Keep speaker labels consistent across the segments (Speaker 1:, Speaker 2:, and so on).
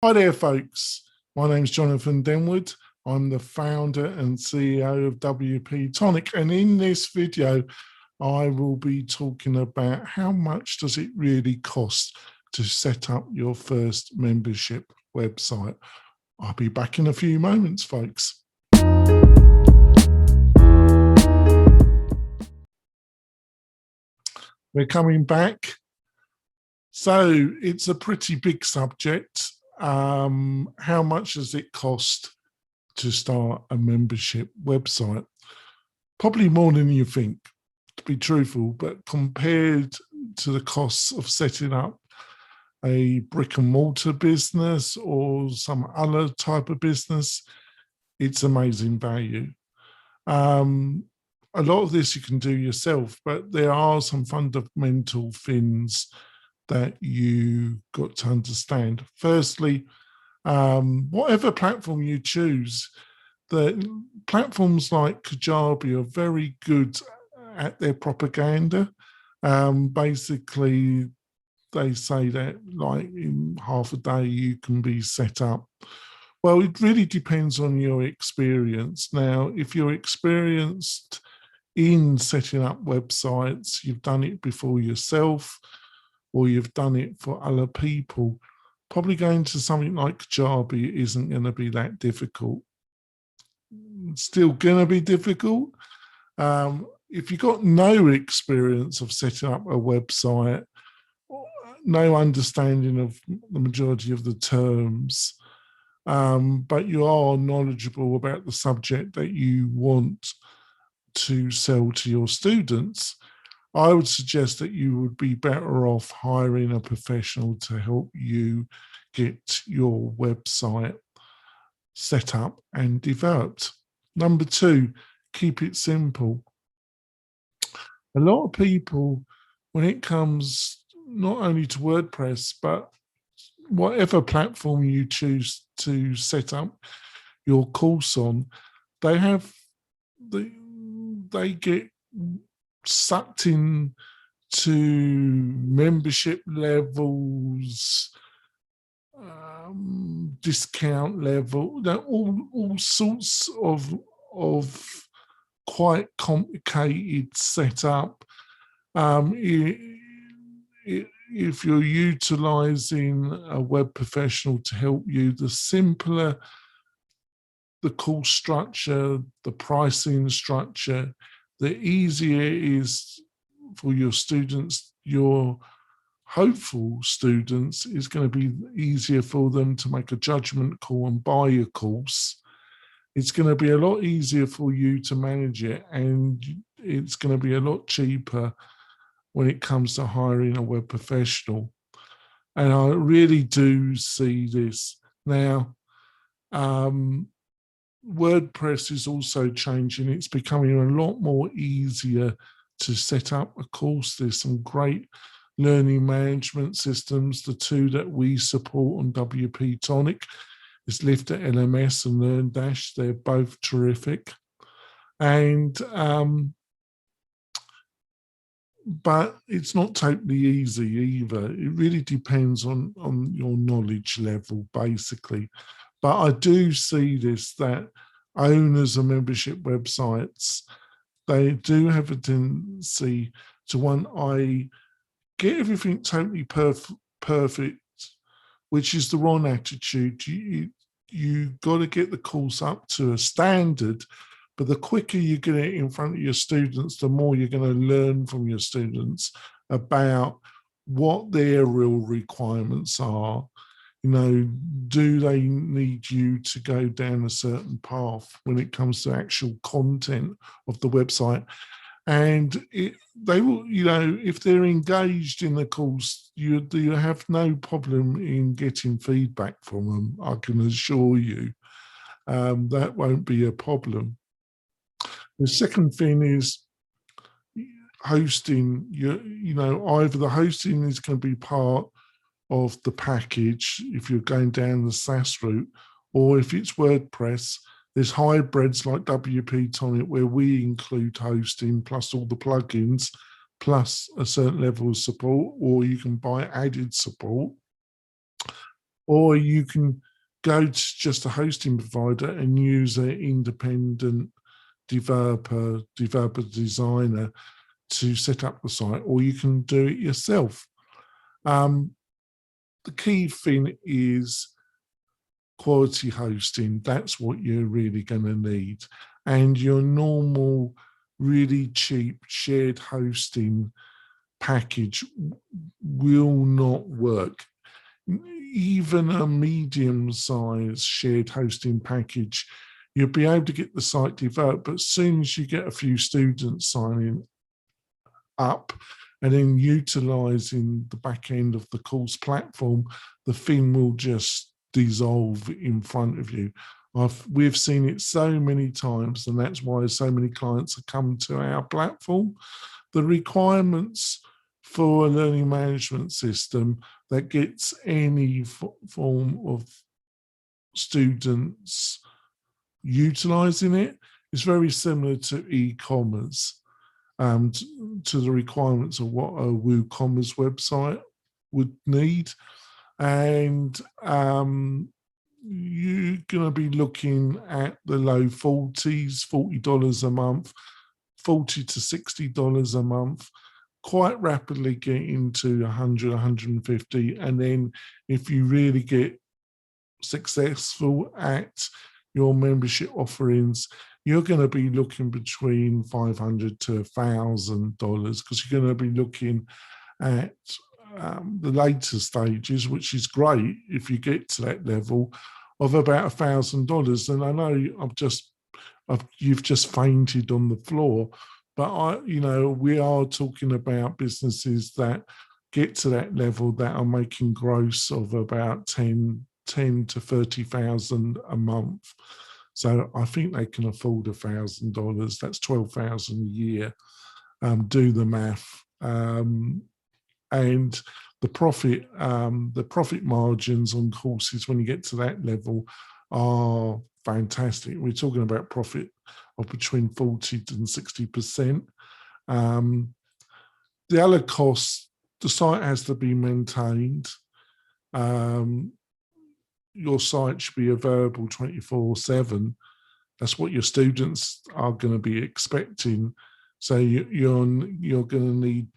Speaker 1: Hi there, folks. My name's Jonathan Denwood. I'm the founder and CEO of WP-Tonic. And in this video, I will be talking about how much does it really cost to set up your first membership website. I'll be back in a few moments, folks. We're coming back. So it's a pretty big subject. How much does it cost to start a membership website? Probably more than you think, to be truthful, but compared to the costs of setting up a brick and mortar business or some other type of business, it's amazing value. A lot of this you can do yourself, but there are some fundamental things that you got to understand. Firstly, whatever platform you choose, the platforms like Kajabi are very good at their propaganda. Basically, they say that like in half a day you can be set up. Well, it really depends on your experience. Now, if you're experienced in setting up websites, you've done it before yourself, or you've done it for other people, probably going to something like Kajabi isn't going to be that difficult. It's still going to be difficult. If you've got no experience of setting up a website, no understanding of the majority of the terms, but you are knowledgeable about the subject that you want to sell to your students, I would suggest that you would be better off hiring a professional to help you get your website set up and developed. Number two, keep it simple. A lot of people, when it comes not only to WordPress, but whatever platform you choose to set up your course on, they get sucked in to membership levels, discount level, all sorts of quite complicated setup. If you're utilizing a web professional to help you, the simpler the course structure, the pricing structure, the easier it is for your students, your hopeful students, is going to be easier for them to make a judgment call and buy your course. It's going to be a lot easier for you to manage it, and it's going to be a lot cheaper when it comes to hiring a web professional. And I really do see this. Now, WordPress is also changing. It's becoming a lot more easier to set up a course. There's some great learning management systems. The two that we support on WP-Tonic is Lift at LMS and LearnDash. They're both terrific. And but it's not totally easy either. It really depends on your knowledge level, basically. But I do see this, that owners of membership websites, they do have a tendency to want, I get everything totally perfect, which is the wrong attitude. You got to get the course up to a standard, but the quicker you get it in front of your students, the more you're going to learn from your students about what their real requirements are. You know, do they need you to go down a certain path when it comes to actual content of the website? And they will, you know, if they're engaged in the course, you have no problem in getting feedback from them. I can assure you that won't be a problem. The second thing is hosting. You know, either the hosting is going to be part of the package if you're going down the SaaS route, or if it's WordPress, there's hybrids like WP-Tonic where we include hosting plus all the plugins plus a certain level of support, or you can buy added support. or you can go to just a hosting provider and use an independent developer designer to set up the site, or you can do it yourself. The key thing is quality hosting. That's what you're really going to need. And your normal, really cheap shared hosting package will not work. Even a medium-sized shared hosting package, you'll be able to get the site developed, but as soon as you get a few students signing up and then utilizing the back end of the course platform, the thing will just dissolve in front of you. We've seen it so many times, and that's why so many clients have come to our platform. The requirements for a learning management system that gets any form of students utilizing it is very similar to e-commerce, to the requirements of what a WooCommerce website would need. And you're going to be looking at the low 40s, $40 a month, $40 to $60 a month, quite rapidly getting to 100, 150. And then if you really get successful at your membership offerings, you're going to be looking between $500 to $1,000, because you're going to be looking at the later stages, which is great if you get to that level of about $1,000. And I know you've just fainted on the floor, but we are talking about businesses that get to that level that are making gross of about 10 to 30,000 a month. So I think they can afford $1,000. That's 12,000 a year. Do the math. And the profit margins on courses when you get to that level are fantastic. We're talking about profit of between 40 and 60%. The other costs, the site has to be maintained. Your site should be available 24/7. That's what your students are going to be expecting. So you're going to need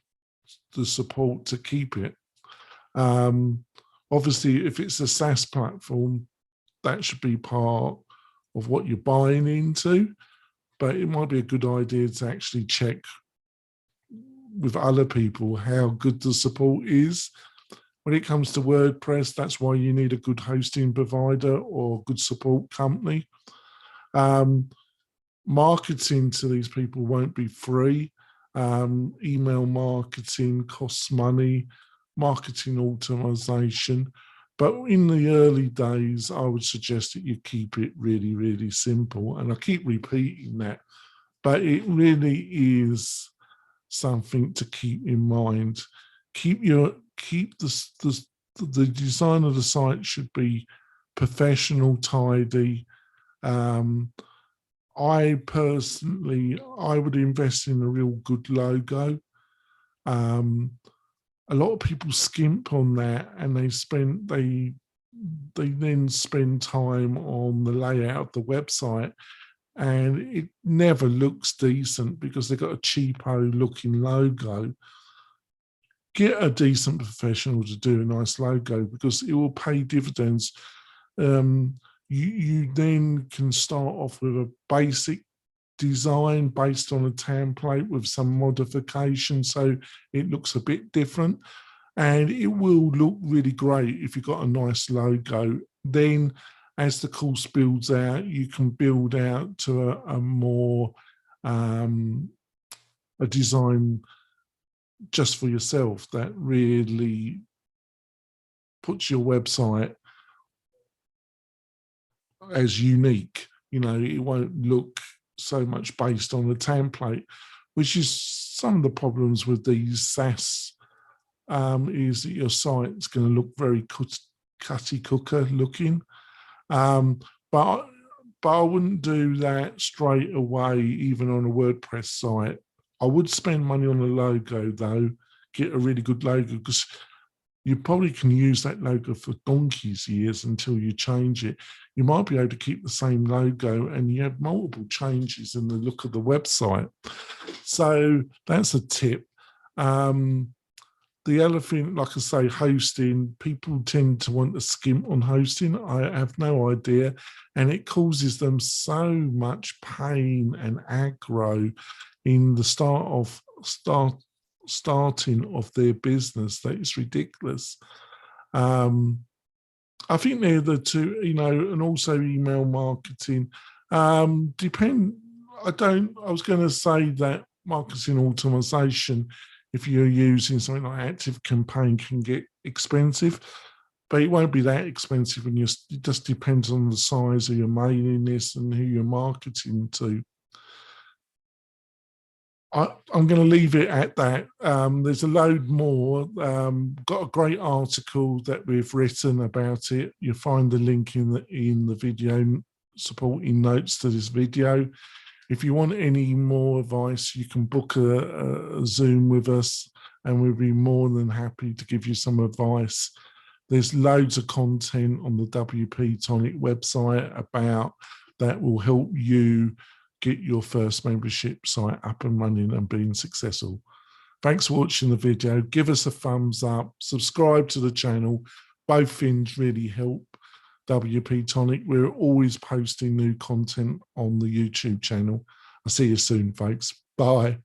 Speaker 1: the support to keep it. Obviously, if it's a SaaS platform, that should be part of what you're buying into, but it might be a good idea to actually check with other people how good the support is. When it comes to WordPress, that's why you need a good hosting provider or good support company. Marketing to these people won't be free. Email marketing costs money, marketing automation. But in the early days, I would suggest that you keep it really, really simple. And I keep repeating that, but it really is something to keep in mind. The design of the site should be professional, tidy. I would invest in a real good logo. A lot of people skimp on that, and they then spend time on the layout of the website, and it never looks decent because they've got a cheapo looking logo. Get a decent professional to do a nice logo, because it will pay dividends. You then can start off with a basic design based on a template with some modification so it looks a bit different, and it will look really great if you've got a nice logo. Then as the course builds out, you can build out to a more a design just for yourself that really puts your website as unique. It won't look so much based on a template, which is some of the problems with these SaaS, is that your site's going to look very cutty cooker looking. But I wouldn't do that straight away, even on a WordPress site. I would spend money on a logo though, get a really good logo, because you probably can use that logo for donkey's years until you change it. You might be able to keep the same logo and you have multiple changes in the look of the website. So that's a tip. The other thing, like I say, hosting, people tend to want to skimp on hosting. I have no idea. And it causes them so much pain and aggro in the starting of their business that it's ridiculous. I think they're the two, and also email marketing. I was going to say that marketing automation, if you're using something like Active Campaign, can get expensive, but it won't be that expensive when it just depends on the size of your mailing list and who you're marketing to. I'm going to leave it at that. There's a load more. Got a great article that we've written about it. You'll find the link in the video supporting notes to this video. If you want any more advice, you can book a Zoom with us and we'll be more than happy to give you some advice. There's loads of content on the WP-Tonic website about that will help you get your first membership site up and running and being successful. Thanks for watching the video. Give us a thumbs up, subscribe to the channel. Both things really help WP-Tonic. We're always posting new content on the YouTube channel. I'll see you soon, folks. Bye.